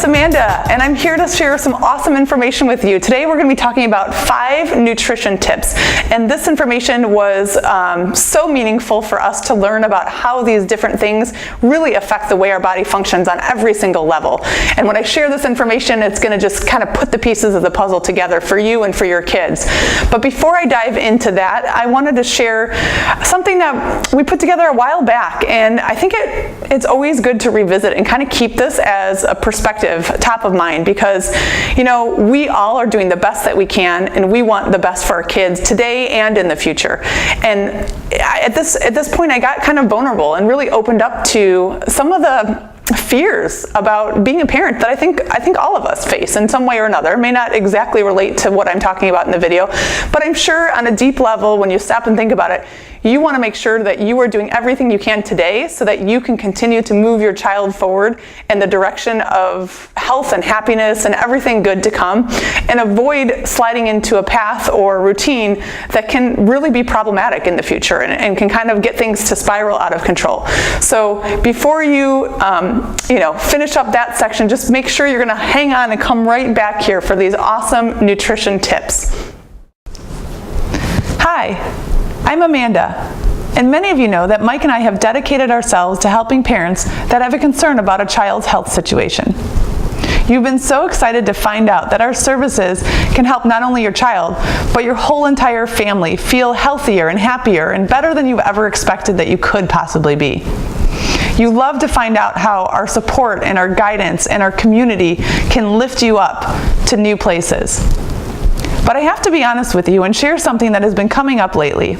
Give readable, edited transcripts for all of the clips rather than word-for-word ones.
Amanda, and I'm here to share some awesome information with you. Today we're going to be talking about 5 nutrition tips, and this information was so meaningful for us to learn about how these different things really affect the way our body functions on every single level. And when I share this information, it's going to just kind of put the pieces of the puzzle together for you and for your kids. But before I dive into that, I wanted to share something that we put together a while back, and I think it's always good to revisit and kind of keep this as a perspective top of mind, because we all are doing the best that we can, and we want the best for our kids today and in the future. And at this point I got kind of vulnerable and really opened up to some of the fears about being a parent that I think all of us face in some way or another. It may not exactly relate to what I'm talking about in the video, but I'm sure on a deep level, when you stop and think about it, you want to make sure that you are doing everything you can today so that you can continue to move your child forward in the direction of health and happiness and everything good to come, and avoid sliding into a path or routine that can really be problematic in the future and can kind of get things to spiral out of control. So before you finish up that section, just make sure you're going to hang on and come right back here for these awesome nutrition tips. Hi. I'm Amanda, and many of you know that Mike and I have dedicated ourselves to helping parents that have a concern about a child's health situation. You've been so excited to find out that our services can help not only your child, but your whole entire family feel healthier and happier and better than you've ever expected that you could possibly be. You love to find out how our support and our guidance and our community can lift you up to new places. But I have to be honest with you and share something that has been coming up lately.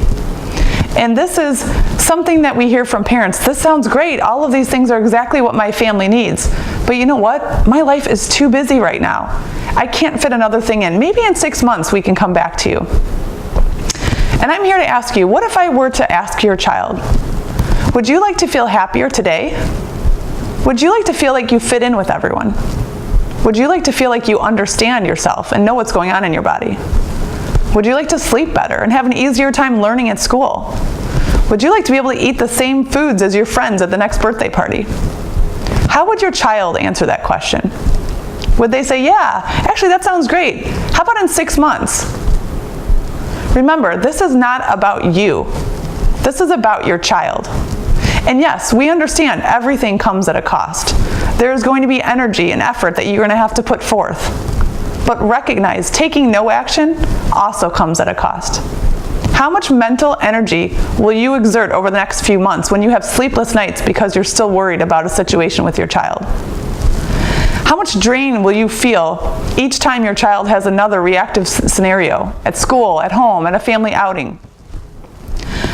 And this is something that we hear from parents. This sounds great. All of these things are exactly what my family needs. But you know what? My life is too busy right now. I can't fit another thing in. Maybe in 6 months we can come back to you. And I'm here to ask you, what if I were to ask your child, would you like to feel happier today? Would you like to feel like you fit in with everyone? Would you like to feel like you understand yourself and know what's going on in your body? Would you like to sleep better and have an easier time learning at school? Would you like to be able to eat the same foods as your friends at the next birthday party? How would your child answer that question? Would they say, yeah, actually that sounds great. How about in 6 months? Remember, this is not about you. This is about your child. And yes, we understand everything comes at a cost. There's going to be energy and effort that you're going to have to put forth. But recognize taking no action also comes at a cost. How much mental energy will you exert over the next few months when you have sleepless nights because you're still worried about a situation with your child? How much drain will you feel each time your child has another reactive scenario at school, at home, at a family outing?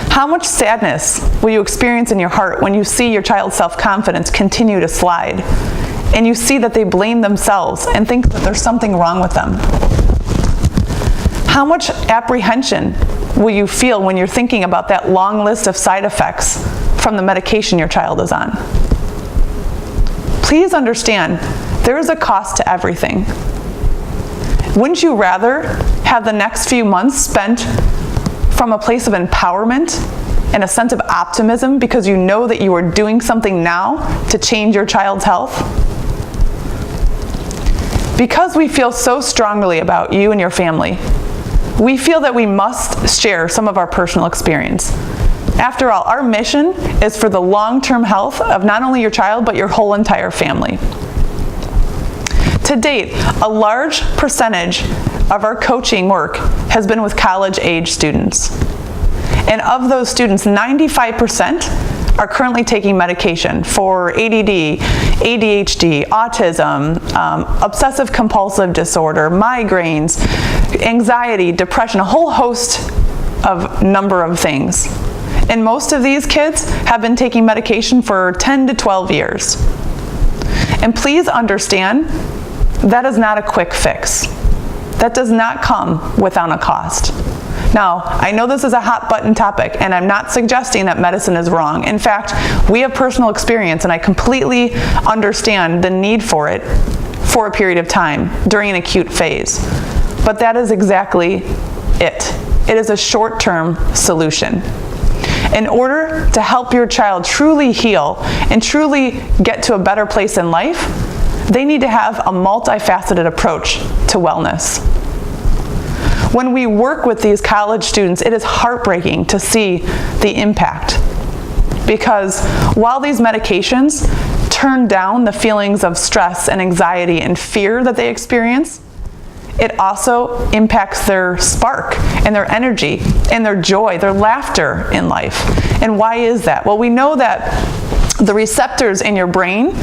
How much sadness will you experience in your heart when you see your child's self-confidence continue to slide, and you see that they blame themselves and think that there's something wrong with them? How much apprehension will you feel when you're thinking about that long list of side effects from the medication your child is on? Please understand, there is a cost to everything. Wouldn't you rather have the next few months spent from a place of empowerment and a sense of optimism because you know that you are doing something now to change your child's health? Because we feel so strongly about you and your family, we feel that we must share some of our personal experience. After all, our mission is for the long-term health of not only your child, but your whole entire family. To date, a large percentage of our coaching work has been with college-age students. And of those students, 95% are currently taking medication for ADD, ADHD, autism, obsessive compulsive disorder, migraines, anxiety, depression, a whole host of number of things. And most of these kids have been taking medication for 10 to 12 years. And please understand, that is not a quick fix. That does not come without a cost. Now, I know this is a hot button topic, and I'm not suggesting that medicine is wrong. In fact, we have personal experience, and I completely understand the need for it for a period of time during an acute phase. But that is exactly it. It is a short-term solution. In order to help your child truly heal and truly get to a better place in life, They need to have a multifaceted approach to wellness. When we work with these college students, it is heartbreaking to see the impact, because while these medications turn down the feelings of stress and anxiety and fear that they experience, it also impacts their spark and their energy and their joy, their laughter in life. And why is that? Well, we know that the receptors in your brain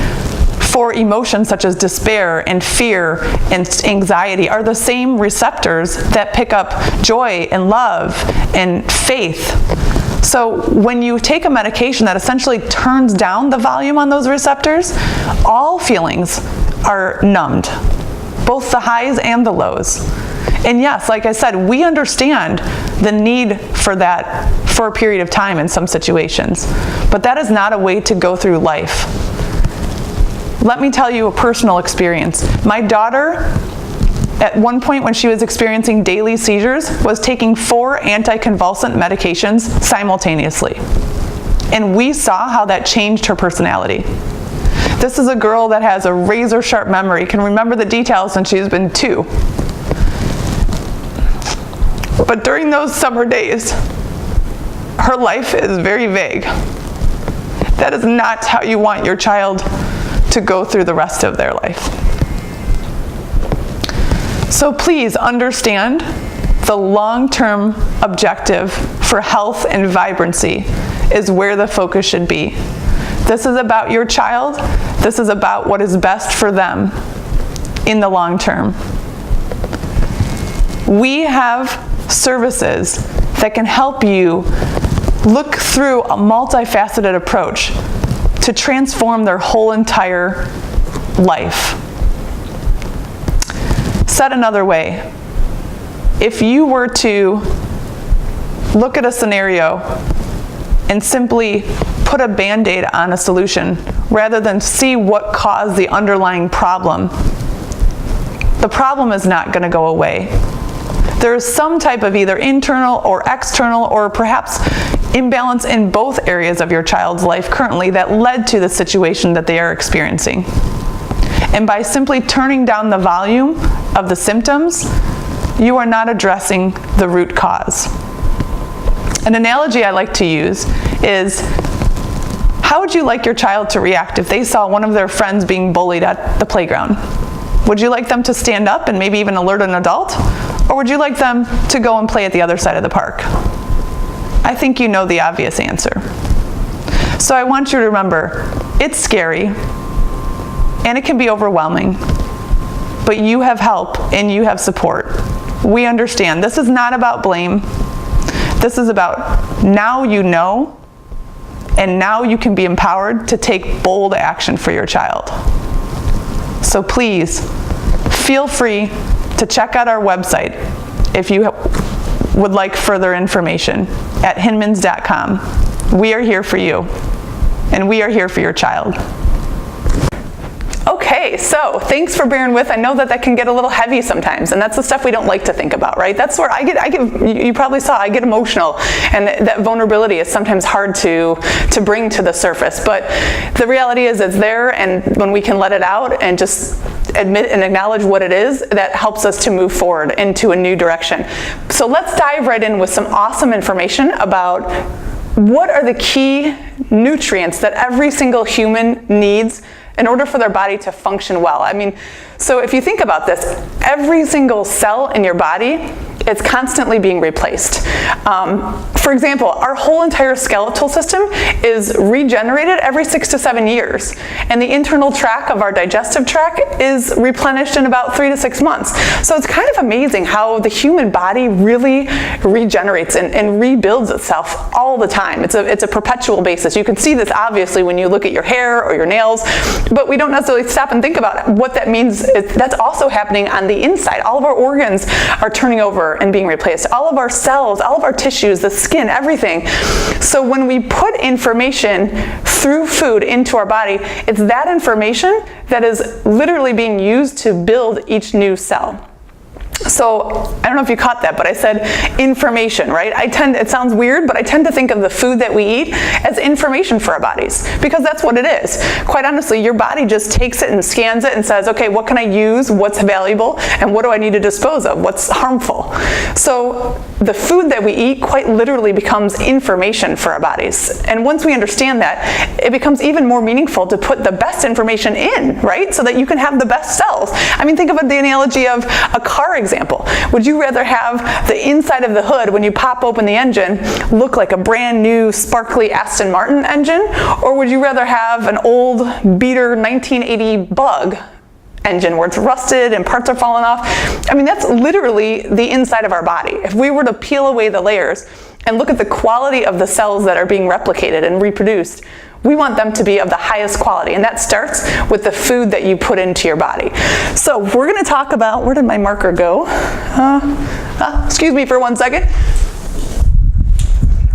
for emotions such as despair and fear and anxiety are the same receptors that pick up joy and love and faith. So when you take a medication that essentially turns down the volume on those receptors, all feelings are numbed, both the highs and the lows. And yes, like I said, we understand the need for that for a period of time in some situations, but that is not a way to go through life. Let me tell you a personal experience. My daughter, at one point when she was experiencing daily seizures, was taking 4 anticonvulsant medications simultaneously. And we saw how that changed her personality. This is a girl that has a razor sharp memory, can remember the details since she's been 2. But during those summer days, her life is very vague. That is not how you want your child to go through the rest of their life. So please understand the long-term objective for health and vibrancy is where the focus should be. This is about your child. This is about what is best for them in the long term. We have services that can help you look through a multifaceted approach to transform their whole entire life. Said another way, if you were to look at a scenario and simply put a Band-Aid on a solution rather than see what caused the underlying problem, the problem is not going to go away. There is some type of either internal or external or perhaps imbalance in both areas of your child's life currently that led to the situation that they are experiencing. And by simply turning down the volume of the symptoms, you are not addressing the root cause. An analogy I like to use is, how would you like your child to react if they saw one of their friends being bullied at the playground? Would you like them to stand up and maybe even alert an adult? Or would you like them to go and play at the other side of the park? I think you know the obvious answer. So I want you to remember, it's scary, and it can be overwhelming, but you have help and you have support. We understand. This is not about blame. This is about now you know, and now you can be empowered to take bold action for your child. So please, feel free to check out our website if you would like further information at hinmans.com. We are here for you, and we are here for your child. Okay, so thanks for bearing with. I know that can get a little heavy sometimes, and that's the stuff we don't like to think about, right? That's where I get, you probably saw, I get emotional, and that vulnerability is sometimes hard to bring to the surface. But the reality is it's there, and when we can let it out and just admit and acknowledge what it is, that helps us to move forward into a new direction. So let's dive right in with some awesome information about what are the key nutrients that every single human needs in order for their body to function well. I mean, so if you think about this, every single cell in your body is constantly being replaced. For example, our whole entire skeletal system is regenerated every 6 to 7 years, and the internal tract of our digestive tract is replenished in about 3 to 6 months. So it's kind of amazing how the human body really regenerates and rebuilds itself all the time. It's a perpetual basis. You can see this obviously when you look at your hair or your nails, but we don't necessarily stop and think about what that means. That's also happening on the inside. All of our organs are turning over and being replaced. All of our cells, all of our tissues, the skin, everything. So when we put information through food into our body, it's that information that is literally being used to build each new cell. So I don't know if you caught that, but I said information, right? It sounds weird, but I tend to think of the food that we eat as information for our bodies, because that's what it is. Quite honestly, your body just takes it and scans it and says, okay, what can I use? What's valuable? And what do I need to dispose of? What's harmful? So the food that we eat quite literally becomes information for our bodies. And once we understand that, it becomes even more meaningful to put the best information in, right? So that you can have the best cells. I mean, think of the analogy of a car example. Would you rather have the inside of the hood, when you pop open the engine, look like a brand new sparkly Aston Martin engine? Or would you rather have an old beater 1980 Bug engine where it's rusted and parts are falling off? I mean, that's literally the inside of our body. If we were to peel away the layers and look at the quality of the cells that are being replicated and reproduced, we want them to be of the highest quality, and that starts with the food that you put into your body. So we're going to talk about, where did my marker go? Excuse me for 1 second.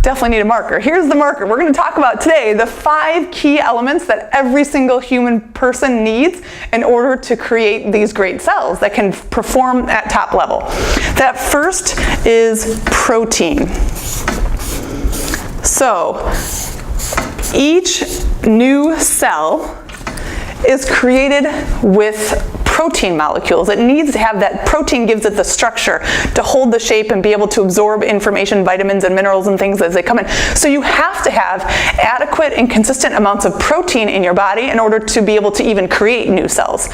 Definitely need a marker. Here's the marker. We're going to talk about today the 5 key elements that every single human person needs in order to create these great cells that can perform at top level. That first is protein. So each new cell is created with protein molecules. It needs to have that. Protein gives it the structure to hold the shape and be able to absorb information, vitamins and minerals and things as they come in. So you have to have adequate and consistent amounts of protein in your body in order to be able to even create new cells.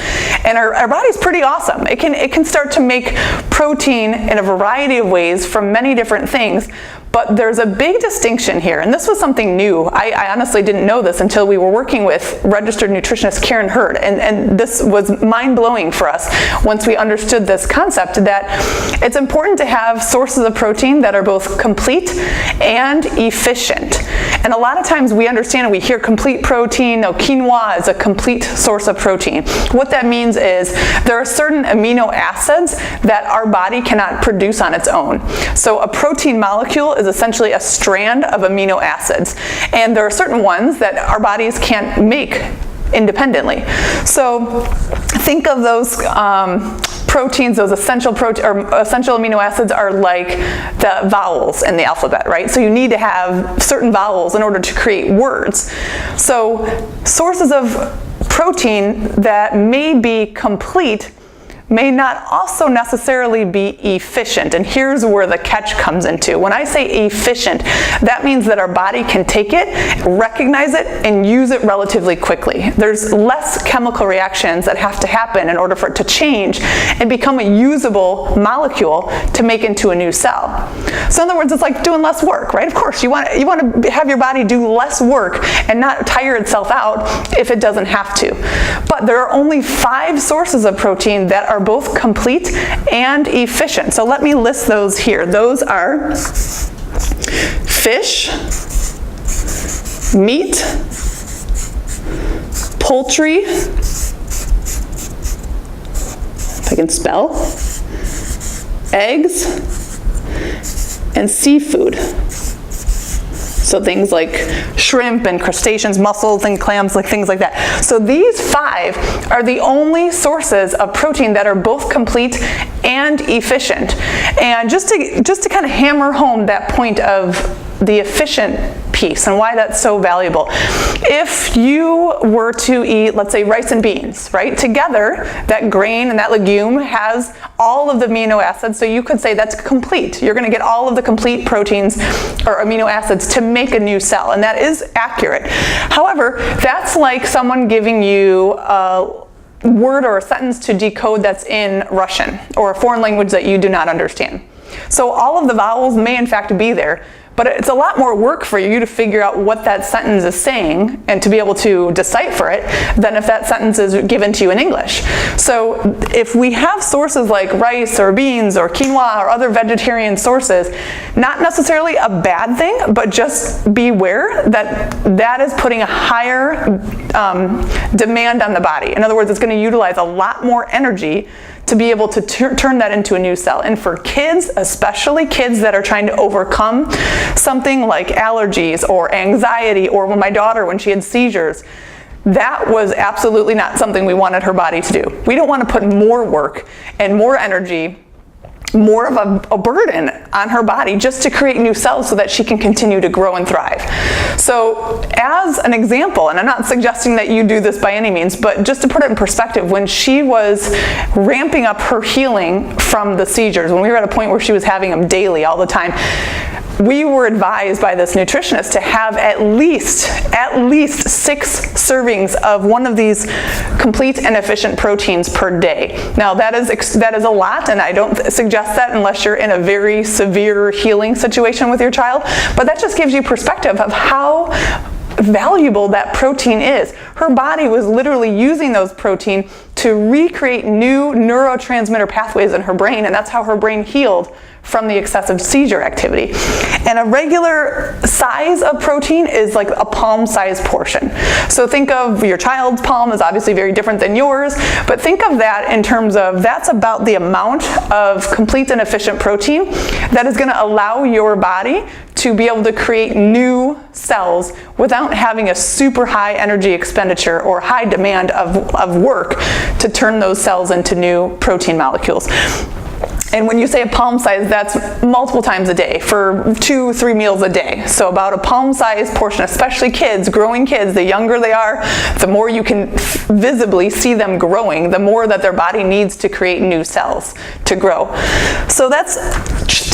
And our body's pretty awesome. It can start to make protein in a variety of ways from many different things. But there's a big distinction here, and this was something new. I honestly didn't know this until we were working with registered nutritionist Karen Hurd, and this was mind-blowing for us once we understood this concept, that it's important to have sources of protein that are both complete and efficient. And a lot of times we understand and we hear complete protein. No, quinoa is a complete source of protein. What that means is there are certain amino acids that our body cannot produce on its own. So a protein molecule is essentially a strand of amino acids, and there are certain ones that our bodies can't make independently. So think of those proteins, those essential amino acids are like the vowels in the alphabet, right? So you need to have certain vowels in order to create words. So sources of protein that may be complete may not also necessarily be efficient. And here's where the catch comes into. When I say efficient, that means that our body can take it, recognize it, and use it relatively quickly. There's less chemical reactions that have to happen in order for it to change and become a usable molecule to make into a new cell. So in other words, it's like doing less work, right? Of course, you want to have your body do less work and not tire itself out if it doesn't have to. But there are only 5 sources of protein that are both complete and efficient. So let me list those here. Those are fish, meat, poultry, if I can spell, eggs, and seafood. So things like shrimp and crustaceans, mussels and clams, like things like that. So these 5 are the only sources of protein that are both complete and efficient. And just to kind of hammer home that point of the efficient piece and why that's so valuable. If you were to eat, let's say, rice and beans, right? Together, that grain and that legume has all of the amino acids, so you could say that's complete. You're going to get all of the complete proteins or amino acids to make a new cell, and that is accurate. However, that's like someone giving you a word or a sentence to decode that's in Russian or a foreign language that you do not understand. So all of the vowels may in fact be there, but it's a lot more work for you to figure out what that sentence is saying and to be able to decipher it than if that sentence is given to you in English. So if we have sources like rice or beans or quinoa or other vegetarian sources, not necessarily a bad thing, but just beware that that is putting a higher demand on the body. In other words, it's going to utilize a lot more energy to be able to turn that into a new cell. And for kids, especially kids that are trying to overcome something like allergies or anxiety, or when my daughter, when she had seizures, that was absolutely not something we wanted her body to do. We don't want to put more work and more energy more of a burden on her body just to create new cells so that she can continue to grow and thrive. So as an example, and I'm not suggesting that you do this by any means, but just to put it in perspective, when she was ramping up her healing from the seizures, when we were at a point where she was having them daily all the time, we were advised by this nutritionist to have at least 6 servings of one of these complete and efficient proteins per day. Now that is a lot, and I don't suggest that unless you're in a very severe healing situation with your child, but that just gives you perspective of how valuable that protein is. Her body was literally using those protein to recreate new neurotransmitter pathways in her brain, and that's how her brain healed from the excessive seizure activity. And a regular size of protein is like a palm-sized portion. So think of your child's palm is obviously very different than yours, but think of that in terms of that's about the amount of complete and efficient protein that is going to allow your body to be able to create new cells without having a super high energy expenditure or high demand of work to turn those cells into new protein molecules. And when you say a palm size, that's multiple times a day for 2-3 meals a day. So about a palm size portion, especially kids, growing kids, the younger they are, the more you can visibly see them growing, the more that their body needs to create new cells to grow. So that's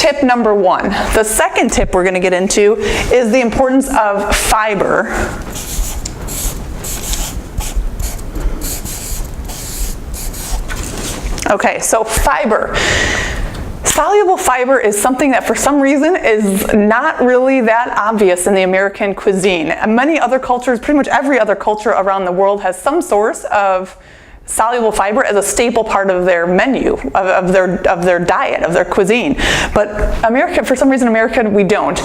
tip number 1. The second tip we're going to get into is the importance of fiber. Okay, so fiber. Soluble fiber is something that for some reason is not really that obvious in the American cuisine. And many other cultures, pretty much every other culture around the world has some source of soluble fiber as a staple part of their menu, of their diet, of their cuisine. But America, for some reason, we don't.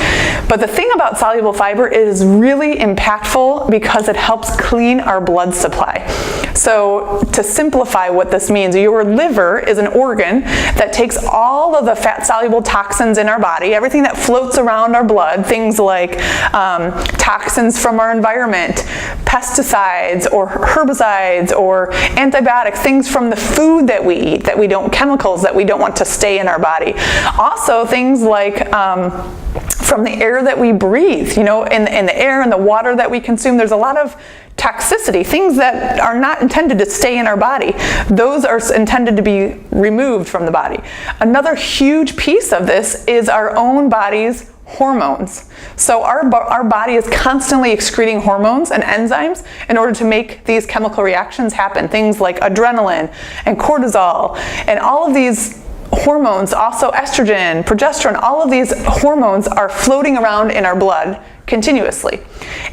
But the thing about soluble fiber is really impactful because it helps clean our blood supply. So to simplify what this means, your liver is an organ that takes all of the fat-soluble toxins in our body, everything that floats around our blood, things like toxins from our environment, pesticides or herbicides or antibiotics, things from the food that we eat that we don't, chemicals that we don't want to stay in our body. Also things like from the air that we breathe, in the air and the water that we consume, there's a lot of toxicity, things that are not intended to stay in our body. Those are intended to be removed from the body. Another huge piece of this is our own body's hormones. So our body is constantly excreting hormones and enzymes in order to make these chemical reactions happen. Things like adrenaline and cortisol and all of these hormones, also estrogen, progesterone, all of these hormones are floating around in our blood continuously.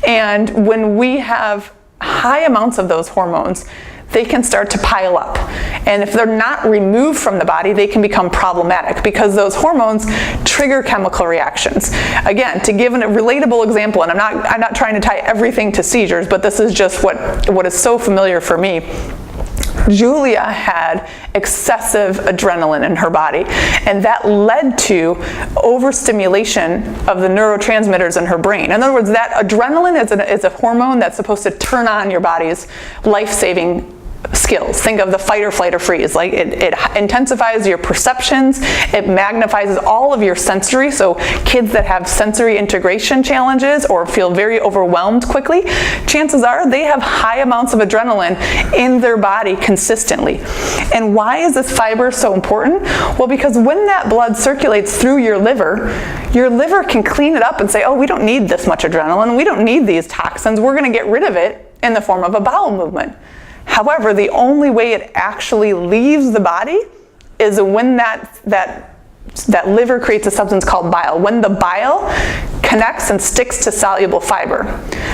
And when we have high amounts of those hormones, they can start to pile up. And if they're not removed from the body, they can become problematic because those hormones trigger chemical reactions. Again, to give a relatable example, and I'm not trying to tie everything to seizures, but this is just what is so familiar for me. Julia had excessive adrenaline in her body, and that led to overstimulation of the neurotransmitters in her brain. In other words, that adrenaline is a hormone that's supposed to turn on your body's life-saving skills. Think of the fight or flight or freeze. Like it intensifies your perceptions, it magnifies all of your sensory. So kids that have sensory integration challenges or feel very overwhelmed quickly, chances are they have high amounts of adrenaline in their body consistently. And why is this fiber so important? Well, because when that blood circulates through your liver can clean it up and say, oh, we don't need this much adrenaline, we don't need these toxins, we're going to get rid of it in the form of a bowel movement. However, the only way it actually leaves the body is when that liver creates a substance called bile. When the bile connects and sticks to soluble fiber.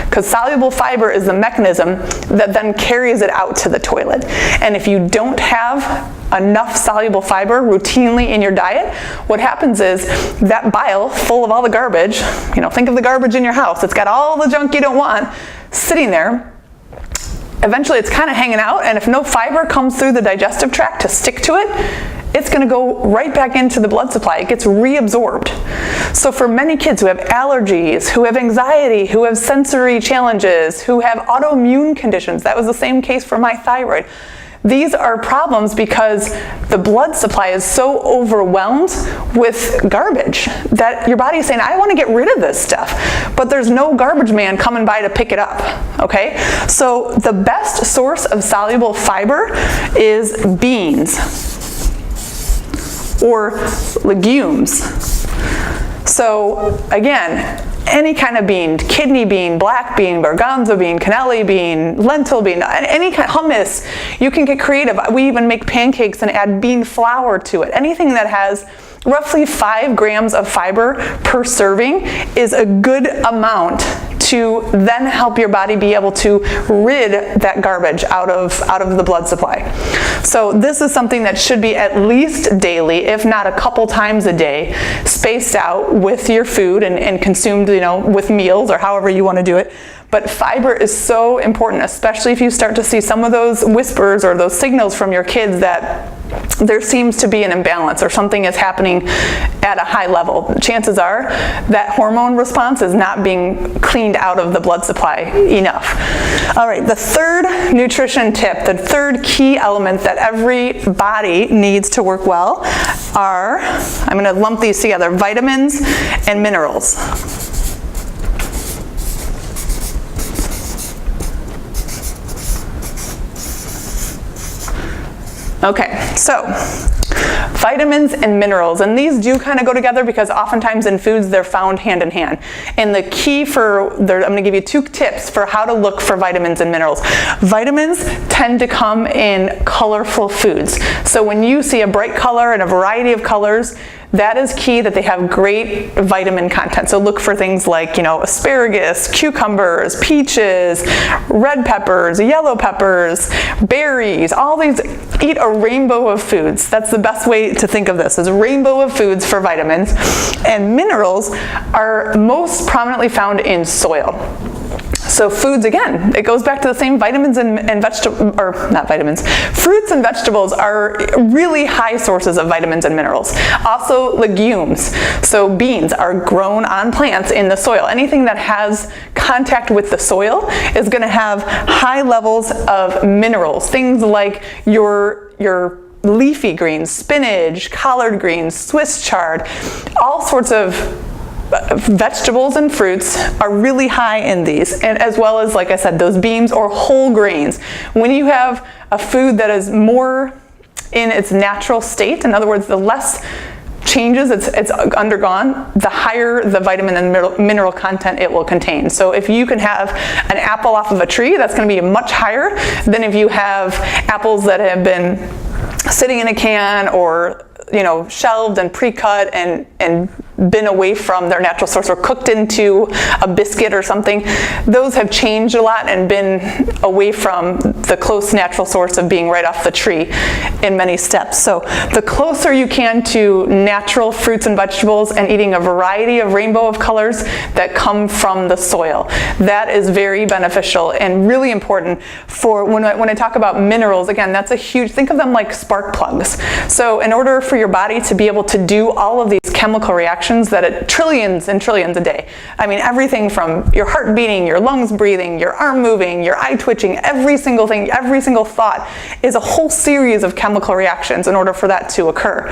Because soluble fiber is the mechanism that then carries it out to the toilet. And if you don't have enough soluble fiber routinely in your diet, what happens is that bile, full of all the garbage, think of the garbage in your house, it's got all the junk you don't want sitting there. Eventually it's kind of hanging out, and if no fiber comes through the digestive tract to stick to it, it's going to go right back into the blood supply. It gets reabsorbed. So for many kids who have allergies, who have anxiety, who have sensory challenges, who have autoimmune conditions, that was the same case for my thyroid, These are problems because the blood supply is so overwhelmed with garbage that your body is saying, I want to get rid of this stuff, but there's no garbage man coming by to pick it up, okay? So the best source of soluble fiber is beans or legumes. So again, any kind of bean, kidney bean, black bean, garbanzo bean, cannelli bean, lentil bean, any kind of hummus, you can get creative. We even make pancakes and add bean flour to it. Anything that has roughly 5 grams of fiber per serving is a good amount to then help your body be able to rid that garbage out of the blood supply. So this is something that should be at least daily, if not a couple times a day, spaced out with your food and consumed, with meals or however you want to do it. But fiber is so important, especially if you start to see some of those whispers or those signals from your kids that there seems to be an imbalance or something is happening at a high level. Chances are that hormone response is not being cleaned out of the blood supply enough. All right, the third nutrition tip, the third key element that every body needs to work well are, I'm going to lump these together, vitamins and minerals. Okay, so vitamins and minerals, and these do kind of go together because oftentimes in foods they're found hand in hand. And the key I'm going to give you 2 tips for how to look for vitamins and minerals. Vitamins tend to come in colorful foods. So when you see a bright color and a variety of colors, that is key, that they have great vitamin content. So look for things like, asparagus, cucumbers, peaches, red peppers, yellow peppers, berries, all these. Eat a rainbow of foods. That's the best way to think of this, is a rainbow of foods for vitamins. And minerals are most prominently found in soil. So foods, again, it goes back to the same vitamins and vegetables, or not vitamins, fruits and vegetables are really high sources of vitamins and minerals. Also legumes, so beans are grown on plants in the soil. Anything that has contact with the soil is going to have high levels of minerals. Things like your leafy greens, spinach, collard greens, Swiss chard, all sorts of vegetables and fruits are really high in these, and as well as, like I said, those beans or whole grains. When you have a food that is more in its natural state, in other words, the less changes it's undergone, the higher the vitamin and mineral content it will contain. So if you can have an apple off of a tree, that's going to be much higher than if you have apples that have been sitting in a can or shelved and pre-cut and been away from their natural source or cooked into a biscuit or something. Those have changed a lot and been away from the close natural source of being right off the tree in many steps. So the closer you can to natural fruits and vegetables and eating a variety of rainbow of colors that come from the soil, that is very beneficial and really important for when I talk about minerals. Again, that's a huge, think of them like spark plugs. So in order for your body to be able to do all of these chemical reactions that trillions and trillions a day. I mean, everything from your heart beating, your lungs breathing, your arm moving, your eye twitching, every single thing, every single thought is a whole series of chemical reactions in order for that to occur.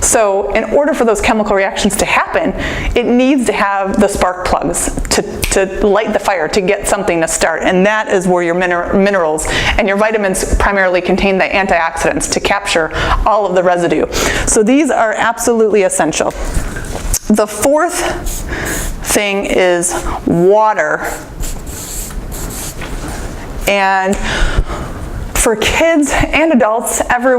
So in order for those chemical reactions to happen, it needs to have the spark plugs to light the fire, to get something to start. And that is where your minerals and your vitamins primarily contain the antioxidants to capture all of the residue. So these are absolutely essential. The fourth thing is water. And for kids and adults, over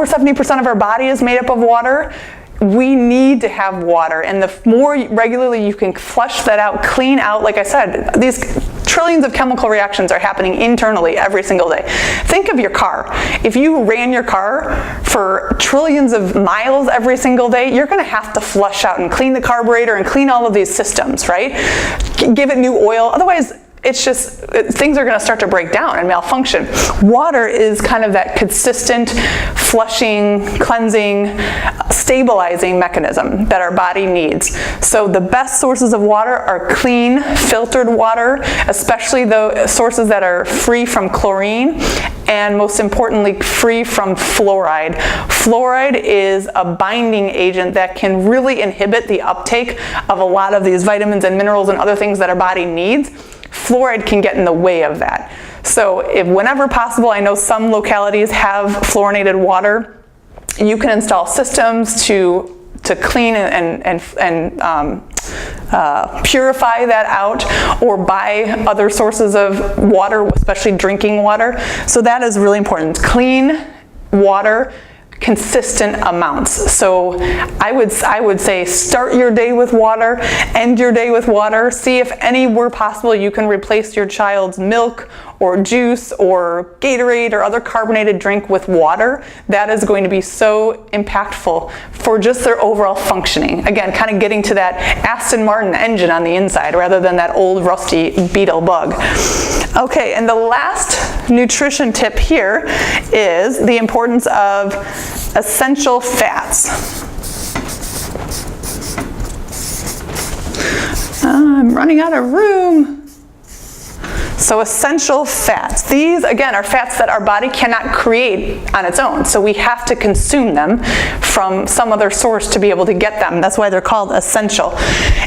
70% of our body is made up of water. We need to have water, and the more regularly you can flush that out, clean out, like I said, these trillions of chemical reactions are happening internally every single day. Think of your car. If you ran your car for trillions of miles every single day, you're going to have to flush out and clean the carburetor and clean all of these systems, right? Give it new oil. Otherwise, it's just, things are going to start to break down and malfunction. Water is kind of that consistent flushing, cleansing, stabilizing mechanism that our body needs. So the best sources of water are clean, filtered water, especially the sources that are free from chlorine and most importantly, free from fluoride. Fluoride is a binding agent that can really inhibit the uptake of a lot of these vitamins and minerals and other things that our body needs. Fluoride can get in the way of that. So if whenever possible, I know some localities have fluorinated water, you can install systems to clean and purify that out, or buy other sources of water, especially drinking water. So that is really important. Clean water, consistent amounts. So I would say start your day with water, end your day with water. See if anywhere possible you can replace your child's milk or juice or Gatorade or other carbonated drink with water. That is going to be so impactful for just their overall functioning. Again, kind of getting to that Aston Martin engine on the inside rather than that old rusty Beetle bug. Okay, and the last nutrition tip here is the importance of essential fats. I'm running out of room. So essential fats. These, again, are fats that our body cannot create on its own. So we have to consume them from some other source to be able to get them. That's why they're called essential.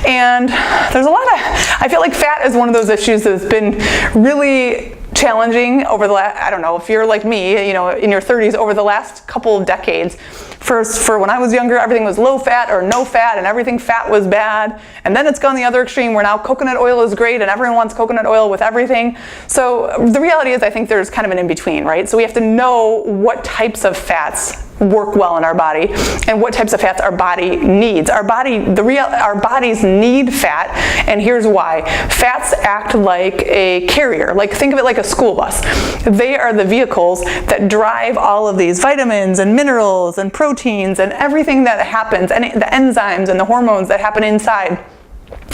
And there's a lot of, I feel like fat is one of those issues that's been really challenging over the last, I don't know, if you're like me, you know, in your 30s, over the last couple of decades. First, for when I was younger, everything was low fat or no fat, and everything fat was bad. And then it's gone the other extreme where now coconut oil is great and everyone wants coconut oil with everything. So the reality is I think there's kind of an in-between, right? So we have to know what types of fats work well in our body and what types of fats our body needs. Our bodies need fat, and here's why. Fats act like a carrier. Like, think of it like a school bus. They are the vehicles that drive all of these vitamins and minerals and proteins and everything that happens, and the enzymes and the hormones that happen inside.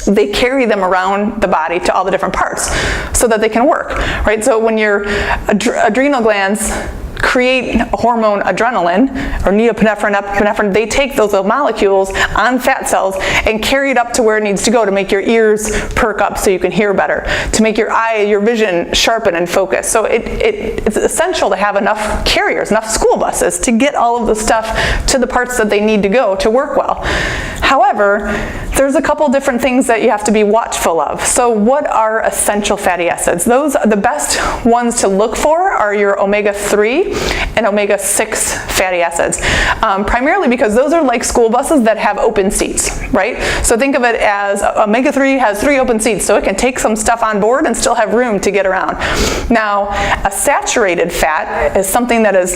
They carry them around the body to all the different parts so that they can work, right? So when your adrenal glands create a hormone, adrenaline, or norepinephrine, they take those little molecules on fat cells and carry it up to where it needs to go to make your ears perk up so you can hear better, to make your vision sharpen and focus. So it's essential to have enough carriers, enough school buses to get all of the stuff to the parts that they need to go to work well. However, there's a couple different things that you have to be watchful of. So what are essential fatty acids? Those, the best ones to look for are your omega-3 and omega-6 fatty acids, primarily because those are like school buses that have open seats, right? So think of it as omega-3 has 3 open seats, so it can take some stuff on board and still have room to get around. Now, a saturated fat is something that is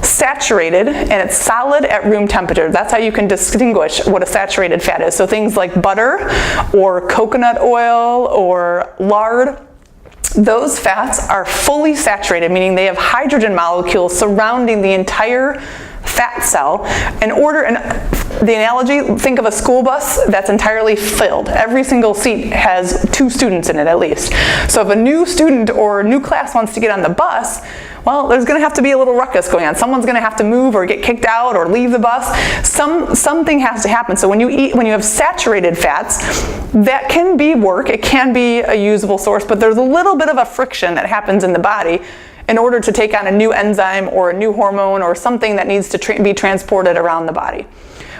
saturated and it's solid at room temperature. That's how you can distinguish what a saturated fat is. So things like butter or coconut oil or lard, those fats are fully saturated, meaning they have hydrogen molecules surrounding the entire fat cell. The analogy, think of a school bus that's entirely filled. Every single seat has 2 students in it at least. So if a new student or a new class wants to get on the bus, well, there's going to have to be a little ruckus going on. Someone's going to have to move or get kicked out or leave the bus. Something has to happen. So when you have saturated fats, that can be work. It can be a usable source, but there's a little bit of a friction that happens in the body in order to take on a new enzyme or a new hormone or something that needs to be transported around the body.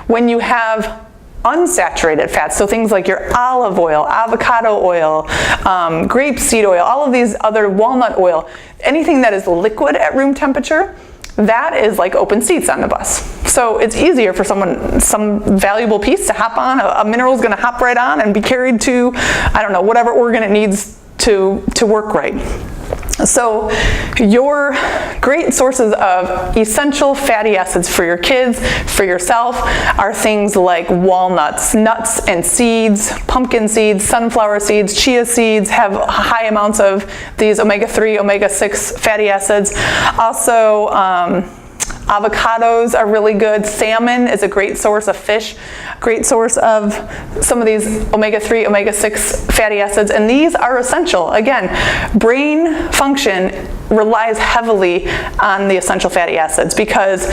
When you have unsaturated fats, so things like your olive oil, avocado oil, grapeseed oil, all of these other, walnut oil, anything that is liquid at room temperature, that is like open seats on the bus. So it's easier for some valuable piece to hop on, a mineral is going to hop right on and be carried to, I don't know, whatever organ it needs to work right. So your great sources of essential fatty acids for your kids, for yourself, are things like walnuts, nuts and seeds, pumpkin seeds, sunflower seeds, chia seeds have high amounts of these omega-3, omega-6 fatty acids. Also, Avocados are really good. Salmon is a great source of fish, great source of some of these omega-3, omega-6 fatty acids, and these are essential. Again, brain function relies heavily on the essential fatty acids because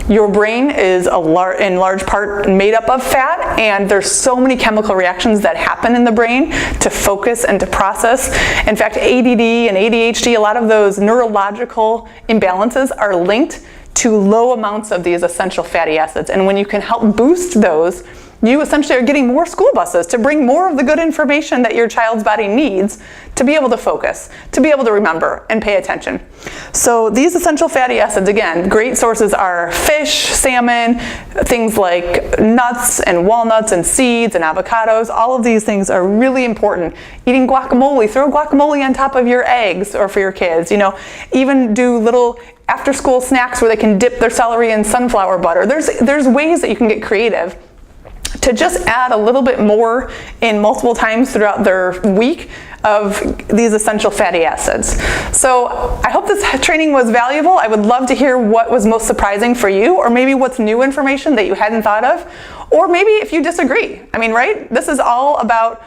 your brain is in large part made up of fat, and there's so many chemical reactions that happen in the brain to focus and to process. In fact, ADD and ADHD, a lot of those neurological imbalances are linked to low amounts of these essential fatty acids. And when you can help boost those, you essentially are getting more school buses to bring more of the good information that your child's body needs to be able to focus, to be able to remember and pay attention. So these essential fatty acids, again, great sources are fish, salmon, things like nuts and walnuts and seeds and avocados. All of these things are really important. Eating guacamole, throw guacamole on top of your eggs or for your kids. Even do little after school snacks where they can dip their celery in sunflower butter. There's ways that you can get creative to just add a little bit more in multiple times throughout their week of these essential fatty acids. So I hope this training was valuable. I would love to hear what was most surprising for you, or maybe what's new information that you hadn't thought of, or maybe if you disagree. Right? This is all about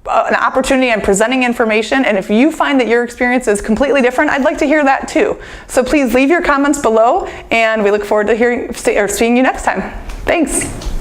an opportunity and presenting information, and if you find that your experience is completely different, I'd like to hear that too. So please leave your comments below, and we look forward to seeing you next time. Thanks.